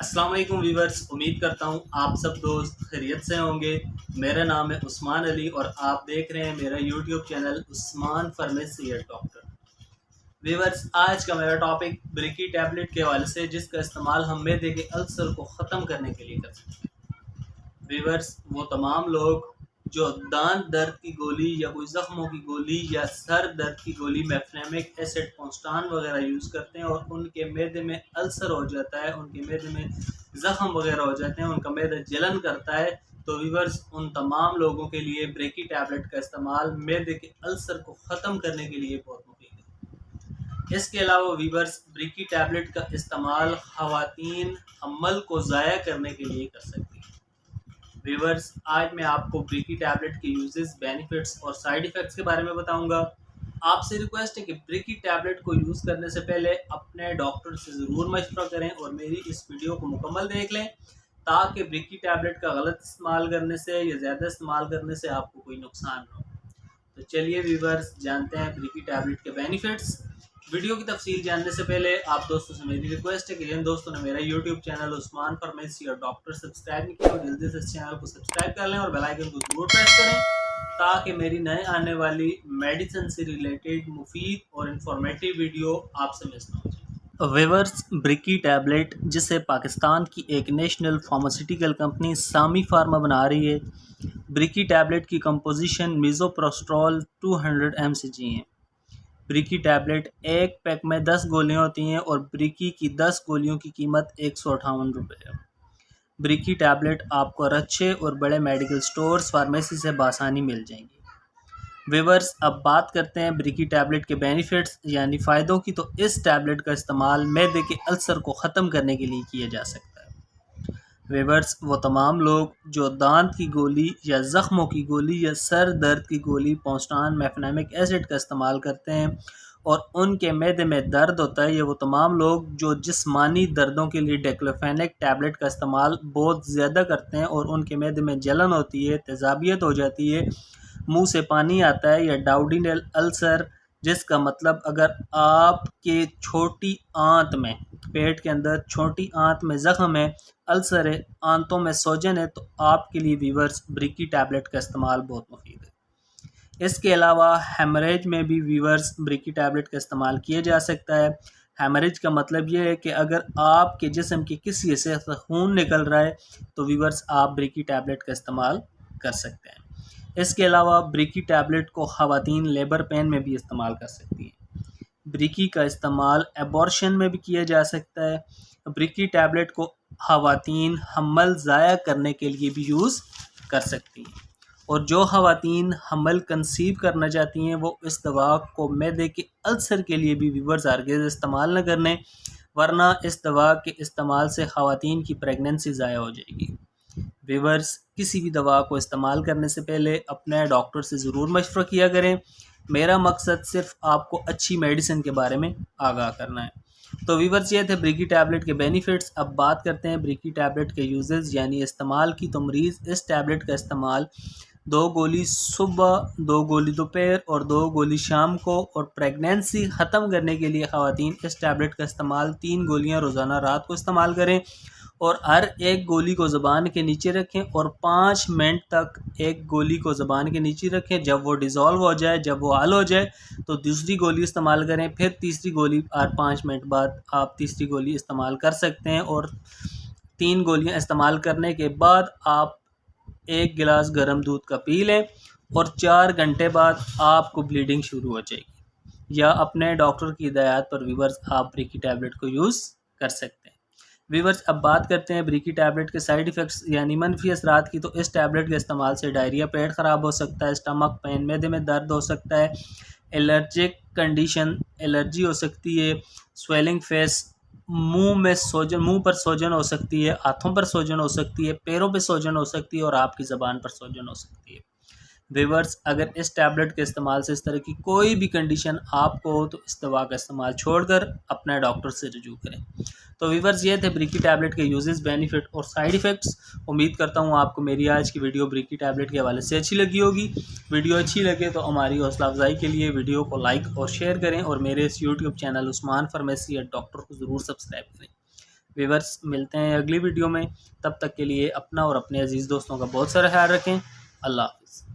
अस्सलाम वालेकुम व्यूवर्स, उम्मीद करता हूँ आप सब दोस्त खैरियत से होंगे। मेरा नाम है उस्मान अली और आप देख रहे हैं मेरा YouTube channel Usman pharmacy doctor. Viewers, आज का मेरा टॉपिक ब्रिकी टैबलेट के हवाले से, जिसका इस्तेमाल हम मैदे के अल्सर को ख़त्म करने के लिए कर सकते हैं। व्यूवर्स, वो तमाम लोग जो दांत दर्द की गोली या कोई ज़ख्मों की गोली या सर दर्द की गोली मेफ्नेमिक एसिड पोस्टान वगैरह यूज़ करते हैं और उनके मैदे में अल्सर हो जाता है, उनके मैदे में ज़ख्म वगैरह हो जाते हैं, उनका मैदा जलन करता है, तो व्यूवर्स उन तमाम लोगों के लिए ब्रेकी टैबलेट का इस्तेमाल मैदे के अल्सर को ख़त्म करने के लिए बहुत मुफीद है। इसके अलावा व्यूवर्स, ब्रेकी टैबलेट का इस्तेमाल ख़वातीन हम्मल को ज़ाया करने के लिए कर सकती हैं। व्यूवर्स, आज मैं आपको ब्रिकी टैबलेट के यूजेस, बेनिफिट्स और साइड इफ़ेक्ट्स के बारे में बताऊंगा। आपसे रिक्वेस्ट है कि ब्रिकी टैबलेट को यूज़ करने से पहले अपने डॉक्टर से ज़रूर मशवरा करें और मेरी इस वीडियो को मुकम्मल देख लें, ताकि ब्रिकी टैबलेट का गलत इस्तेमाल करने से या ज़्यादा इस्तेमाल करने से आपको कोई नुकसान ना हो। तो चलिए व्यूवर्स, जानते हैं ब्रिकी टैबलेट के बेनिफिट्स। वीडियो की तफसील जानने से पहले आप दोस्तों से मेरी रिक्वेस्ट है कि जिन दोस्तों ने मेरा यूट्यूब चैनल उस्मान फार्मेसी और डॉक्टर सब्सक्राइब नहीं किया, जल्दी से इस चैनल को सब्सक्राइब कर लें और बेल आइकन को जरूर प्रेस करें, ताकि मेरी नए आने वाली मेडिसिन से रिलेटेड मुफीद और इंफॉर्मेटिव वीडियो आपसे मिस ना हो जाए। व्यूवर्स, ब्रिकी टैबलेट, जिसे पाकिस्तान की एक नेशनल फार्मास्यूटिकल कंपनी सामी फार्मा बना रही है, ब्रिकी टैबलेट की कंपोजिशन मीज़ोप्रोस्ट्रोल 200 mcg है। ब्रिकी टैबलेट एक पैक में 10 गोलियां होती हैं और ब्रिकी की 10 गोलियों की कीमत 158 रुपये है। ब्रिकी टैबलेट आपको अच्छे और बड़े मेडिकल स्टोर्स, फार्मेसी से बासानी मिल जाएंगी। व्यूवर्स, अब बात करते हैं ब्रिकी टैबलेट के बेनिफिट्स यानी फ़ायदों की। तो इस टैबलेट का इस्तेमाल मैदे के अल्सर को ख़त्म करने के लिए किया जा सकता है। व्यूवर्स, वो तमाम लोग जो दांत की गोली या ज़ख्मों की गोली या सर दर्द की गोली पोस्टान मेफनेमिक एसिड का इस्तेमाल करते हैं और उनके मैदे में दर्द होता है, या वो तमाम लोग जो जिस्मानी दर्दों के लिए डिक्लोफेनेक टैबलेट का इस्तेमाल बहुत ज़्यादा करते हैं और उनके मैदे में जलन होती है, तेज़ाबियत हो जाती है, मुंह से पानी आता है, या डाउडिनल अल्सर, जिसका मतलब अगर आपके छोटी आंत में, पेट के अंदर छोटी आंत में ज़ख्म है, अल्सर है, आंतों में सोजन है, तो आपके लिए व्यूवर्स ब्रिकी टैबलेट का इस्तेमाल बहुत मुफीद है। इसके अलावा हेमरेज में भी व्यूवर्स ब्रिकी टैबलेट का इस्तेमाल किया जा सकता है। हेमरेज का मतलब ये है कि अगर आपके जिस्म के किसी हिस्से से खून निकल रहा है तो व्यूवर्स आप ब्रिकी टैबलेट का इस्तेमाल कर सकते हैं। इसके अलावा ब्रिकी टैबलेट को ख़वातीन लेबर पेन में भी इस्तेमाल कर सकती हैं। ब्रिकी का इस्तेमाल एबॉर्शन में भी किया जा सकता है। ब्रिकी टैबलेट को ख़वातीन हम्मल ज़ाया करने के लिए भी यूज़ कर सकती हैं, और जो ख़वातीन हम्मल कंसीव करना चाहती हैं वो इस दवा को मैदे के अल्सर के लिए भी व्यूवर्स हरगिज़ इस्तेमाल न करने, वरना इस दवा के इस्तेमाल से ख़वातीन की प्रेगनेंसी ज़ाया हो जाएगी। व्यूवर्स, किसी भी दवा को इस्तेमाल करने से पहले अपने डॉक्टर से ज़रूर मशवरा किया करें। मेरा मकसद सिर्फ आपको अच्छी मेडिसिन के बारे में आगाह करना है। तो व्यूवर्स, ये थे ब्रिकी टैबलेट के बेनिफिट्स। अब बात करते हैं ब्रिकी टैबलेट के यूजेस यानी इस्तेमाल की। तो मरीज़ इस टैबलेट का इस्तेमाल 2 गोली सुबह, 2 गोली दोपहर और 2 गोली शाम को, और प्रेगनेंसी ख़त्म करने के लिए ख़वातीन इस टैबलेट का इस्तेमाल 3 गोलियां रोज़ाना रात को इस्तेमाल करें और हर एक गोली को ज़बान के नीचे रखें और 5 मिनट तक एक गोली को ज़बान के नीचे रखें। जब वो डिज़ोल्व हो जाए, जब वो हल हो जाए, तो दूसरी गोली इस्तेमाल करें। फिर तीसरी गोली, और 5 मिनट बाद आप तीसरी गोली इस्तेमाल कर सकते हैं। और 3 गोलियां इस्तेमाल करने के बाद आप 1 गिलास गर्म दूध का पी लें और 4 घंटे बाद आपको ब्लीडिंग शुरू हो जाएगी, या अपने डॉक्टर की हिदायत पर व्यूवर्स आप ब्रिकी टैबलेट को यूज़ कर सकते हैं। व्यूवर्स, अब बात करते हैं ब्रिकी टैबलेट के साइड इफ़ेक्ट्स यानी मनफी असरात की। तो इस टैबलेट के इस्तेमाल से डायरिया, पेट ख़राब हो सकता है, स्टमक पेन, मैदे में दर्द हो सकता है, एलर्जिक कंडीशन, एलर्जी हो सकती है, स्वेलिंग फेस, मुंह पर सोजन हो सकती है, हाथों पर सोजन हो सकती है, पैरों पर सोजन हो सकती है और आपकी ज़बान पर सोजन हो सकती है। व्यूवर्स, अगर इस टैबलेट के इस्तेमाल से इस तरह की कोई भी कंडीशन आपको हो तो इस दवा का इस्तेमाल छोड़कर अपने डॉक्टर से रजू करें। तो व्यूवर्स, ये थे ब्रिकी टैबलेट के यूजेस, बेनिफिट और साइड इफ़ेक्ट्स। उम्मीद करता हूँ आपको मेरी आज की वीडियो ब्रिकी टैबलेट के हवाले से अच्छी लगी होगी। वीडियो अच्छी लगे तो हमारी हौसला अफजाई के लिए वीडियो को लाइक और शेयर करें और मेरे इस YouTube channel Usman pharmacy doctor को ज़रूर सब्सक्राइब करें। व्यूअर्स मिलते हैं अगली वीडियो में, तब तक के लिए अपना और अपने अजीज़ दोस्तों का बहुत सारा ख्याल रखें। अल्लाह हाफ़िज़।